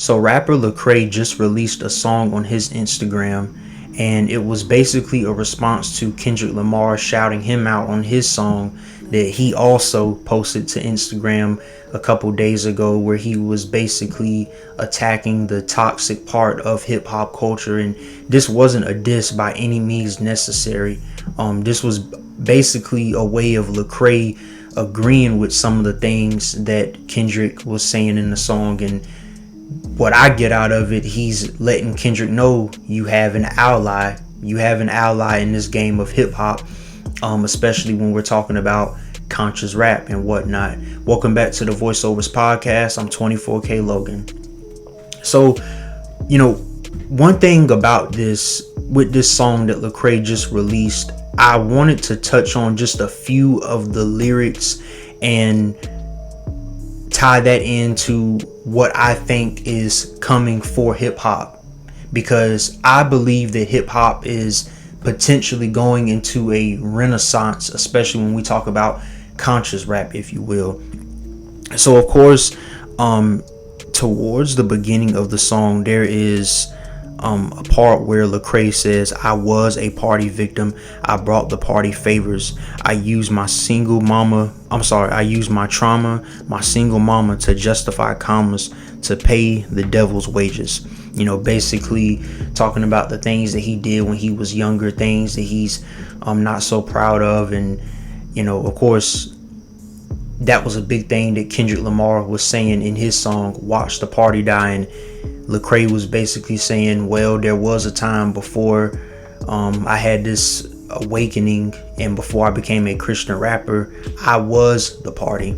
So rapper Lecrae just released a song on his Instagram, and it was basically a response to Kendrick Lamar shouting him out on his song that he also posted to Instagram a couple days ago, where he was basically attacking the toxic part of hip hop culture. And this wasn't a diss by any means necessary. This was basically a way of Lecrae agreeing with some of the things that Kendrick was saying in the song. And what I get out of it, he's letting Kendrick know you have an ally. You have an ally in this game of hip hop, especially when we're talking about conscious rap and whatnot. Welcome back to the Voiceovers Podcast. I'm 24K Logan. So, one thing about this, with this song that Lecrae just released, I wanted to touch on just a few of the lyrics and tie that into what I think is coming for hip hop, because I believe that hip hop is potentially going into a renaissance, especially when we talk about conscious rap, if you will. So of course, towards the beginning of the song, there is a part where Lecrae says, "I was a party victim. I brought the party favors. I used my trauma, my single mama to justify commas, to pay the devil's wages." Basically talking about the things that he did when he was younger, things that he's not so proud of. And of course, that was a big thing that Kendrick Lamar was saying in his song "Watch the Party Die." And Lecrae was basically saying, well, there was a time before I had this awakening, and before I became a Christian rapper, I was the party.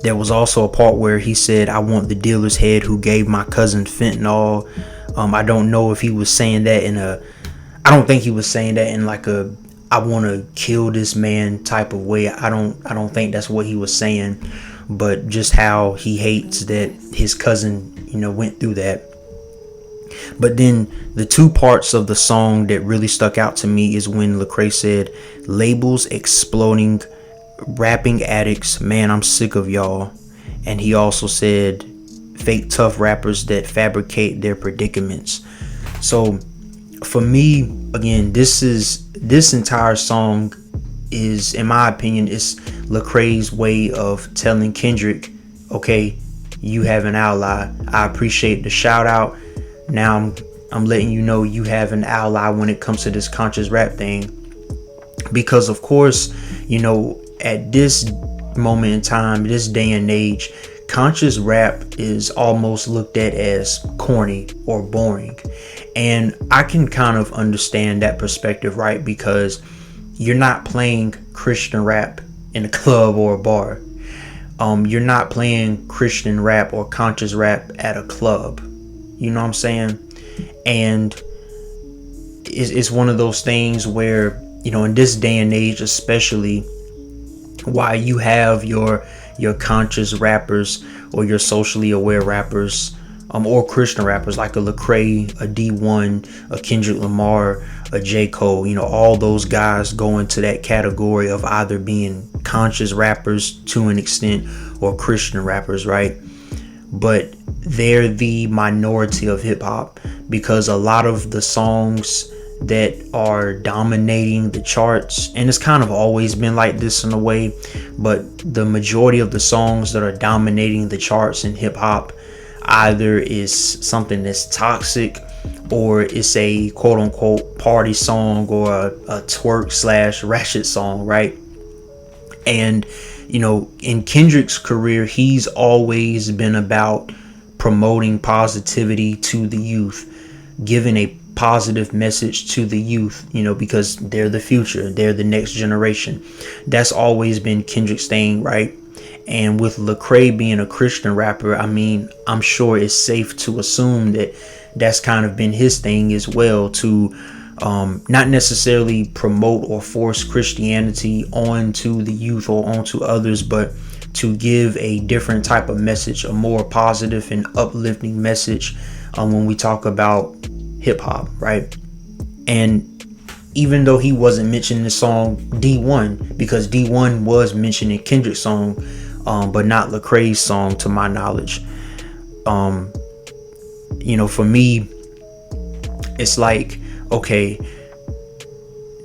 There was also a part where he said, "I want the dealer's head who gave my cousin fentanyl." I don't know if he was saying that I don't think he was saying that in like a "I want to kill this man" type of way. I don't think that's what he was saying, but just how he hates that his cousin went through that. But then the two parts of the song that really stuck out to me is when Lecrae said, "Labels exploding, rapping addicts, man, I'm sick of y'all." And he also said, "Fake tough rappers that fabricate their predicaments." So for me, again, this entire song is, in my opinion, is Lecrae's way of telling Kendrick, okay, you have an ally. I appreciate the shout out. Now I'm letting you know you have an ally when it comes to this conscious rap thing. Because of course, at this moment in time, this day and age, conscious rap is almost looked at as corny or boring. And I can kind of understand that perspective, right? Because you're not playing Christian rap in a club or a bar. You're not playing Christian rap or conscious rap at a club. You know what I'm saying? And it's one of those things where, in this day and age, especially, why you have your conscious rappers or your socially aware rappers, or Christian rappers like a Lecrae, a D1, a Kendrick Lamar, a J. Cole, all those guys go into that category of either being conscious rappers to an extent or Christian rappers, right? But they're the minority of hip hop, because a lot of the songs that are dominating the charts, and it's kind of always been like this in a way, but the majority of the songs that are dominating the charts in hip hop either is something that's toxic, or it's a quote unquote party song, or a twerk / ratchet song, right? And in Kendrick's career, he's always been about promoting positivity to the youth, giving a positive message to the youth, because they're the future, they're the next generation. That's always been Kendrick's thing, right? And with Lecrae being a Christian rapper, I mean, I'm sure it's safe to assume that that's kind of been his thing as well, to not necessarily promote or force Christianity onto the youth or onto others, but to give a different type of message, a more positive and uplifting message when we talk about hip hop, right? And even though he wasn't mentioning the song D1, because D1 was mentioned in Kendrick's song, but not Lecrae's song to my knowledge. For me, it's like, okay,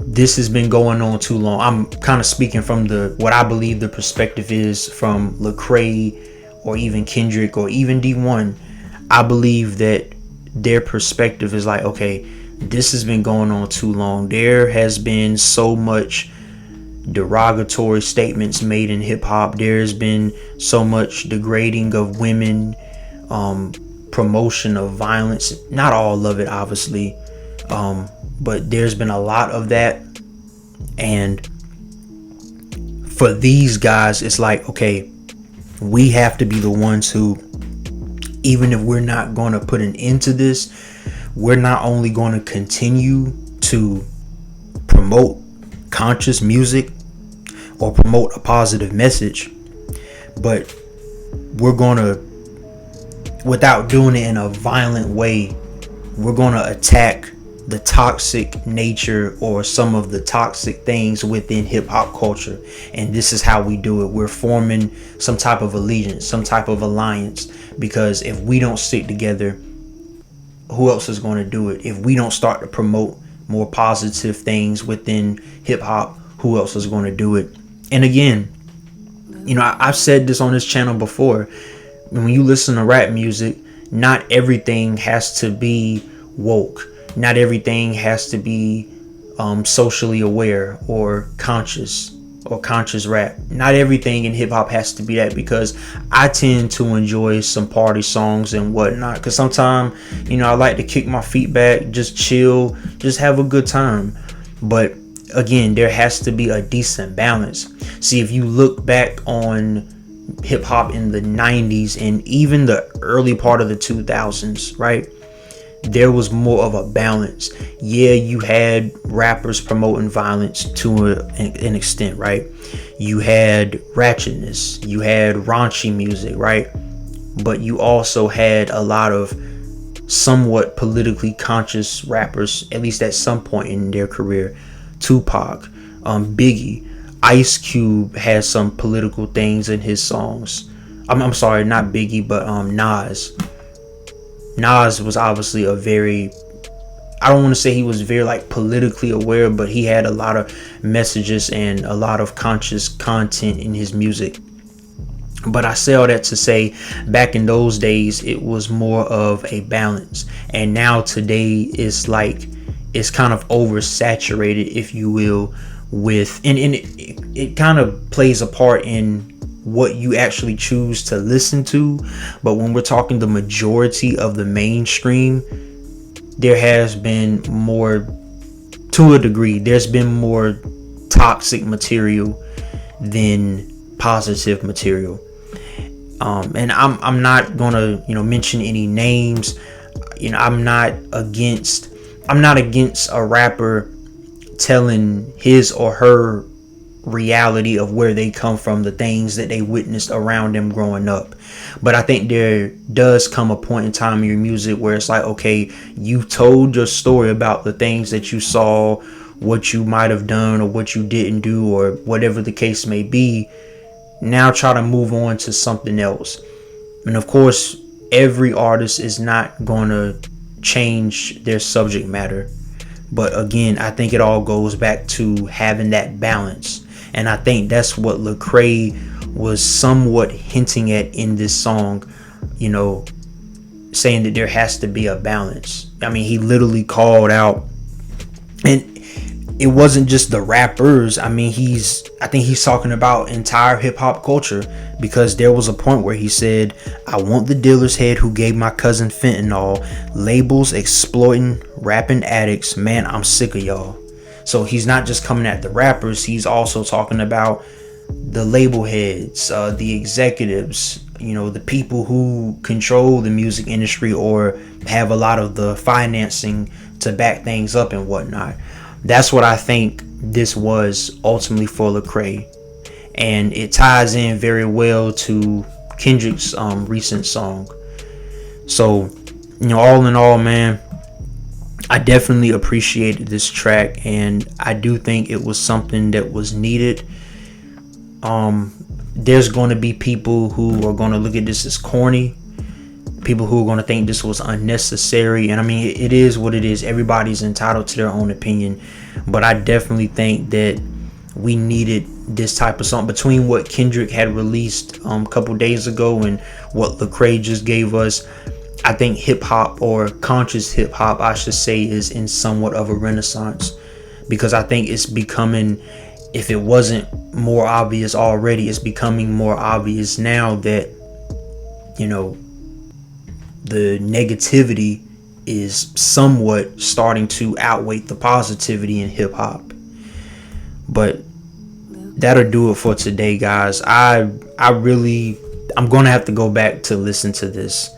this has been going on too long. I'm kind of speaking from what I believe the perspective is from Lecrae or even Kendrick or even D1. I believe that their perspective is like, okay, this has been going on too long. There has been so much derogatory statements made in hip hop. There's been so much degrading of women, promotion of violence. Not all of it, obviously, but there's been a lot of that. And for these guys, it's like, okay, we have to be the ones who, even if we're not going to put an end to this, we're not only going to continue to promote conscious music or promote a positive message, but we're going to, without doing it in a violent way, we're going to attack the toxic nature or some of the toxic things within hip hop culture. And this is how we do it. We're forming some type of allegiance, some type of alliance, because if we don't stick together, who else is going to do it? If we don't start to promote more positive things within hip hop, who else is going to do it? And again, I've said this on this channel before. When you listen to rap music, not everything has to be woke. Not everything has to be socially aware or conscious rap. Not everything in hip hop has to be that, because I tend to enjoy some party songs and whatnot. Because sometimes, I like to kick my feet back, just chill, just have a good time. But again, there has to be a decent balance. See, if you look back on hip hop in the 90s and even the early part of the 2000s, right? There was more of a balance. Yeah, you had rappers promoting violence to an extent, right? You had ratchetness, you had raunchy music, right? But you also had a lot of somewhat politically conscious rappers, at least at some point in their career. Tupac, Biggie, Ice Cube had some political things in his songs. I'm sorry, not Biggie, but Nas. Nas was obviously I don't want to say he was very politically aware, but he had a lot of messages and a lot of conscious content in his music. But I say all that to say, back in those days, it was more of a balance. And now today, it's kind of oversaturated, if you will, with, and it kind of plays a part in what you actually choose to listen to. But when we're talking the majority of the mainstream, there has been more, to a degree, there's been more toxic material than positive material. And I'm not gonna mention any names. I'm not against a rapper telling his or her reality of where they come from, the things that they witnessed around them growing up. But I think there does come a point in time in your music where it's like, okay, you told your story about the things that you saw, what you might have done or what you didn't do, or whatever the case may be. Now try to move on to something else. And of course, every artist is not going to change their subject matter. But again, I think it all goes back to having that balance. And I think that's what Lecrae was somewhat hinting at in this song, saying that there has to be a balance. I mean, he literally called out, and it wasn't just the rappers. I mean, I think he's talking about entire hip hop culture, because there was a point where he said, I want the dealer's head who gave my cousin fentanyl, labels exploiting rapping addicts, man, I'm sick of y'all. So he's not just coming at the rappers, he's also talking about the label heads, the executives, the people who control the music industry or have a lot of the financing to back things up and whatnot. That's what I think this was ultimately for Lecrae. And it ties in very well to Kendrick's recent song. So, all in all, man, I definitely appreciated this track, and I do think it was something that was needed. There's going to be people who are going to look at this as corny. people who are going to think this was unnecessary. And I mean, it is what it is. Everybody's entitled to their own opinion, but I definitely think that we needed this type of song between what Kendrick had released a couple days ago and what Lecrae just gave us. I think hip hop, or conscious hip hop I should say, is in somewhat of a renaissance, because I think it's becoming, if it wasn't more obvious already, it's becoming more obvious now that, you know, the negativity is somewhat starting to outweigh the positivity in hip hop. But that'll do it for today, guys. I'm gonna have to go back to listen to this.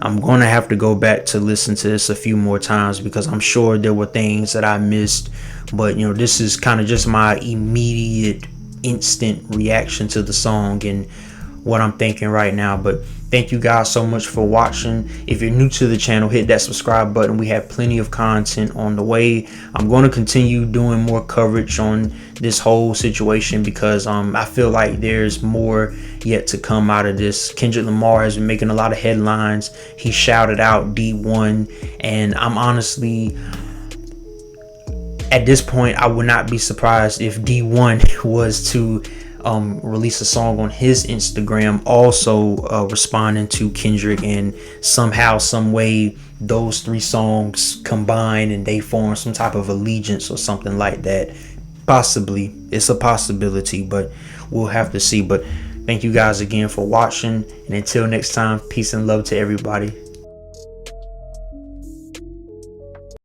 I'm gonna have to go back to listen to this a few more times, because I'm sure there were things that I missed. But you know, this is kind of just my immediate, instant reaction to the song and what I'm thinking right now. But thank you guys so much for watching. If you're new to the channel, hit that subscribe button. We have plenty of content on the way. I'm going to continue doing more coverage on this whole situation, because I feel like there's more yet to come out of this. Kendrick Lamar has been making a lot of headlines. He shouted out D1, and I'm honestly, at this point, I would not be surprised if D1 was to release a song on his Instagram also responding to Kendrick, and somehow, some way, those three songs combine and they form some type of allegiance or something like that. Possibly, it's a possibility, but we'll have to see. But thank you guys again for watching, and until next time, peace and love to everybody.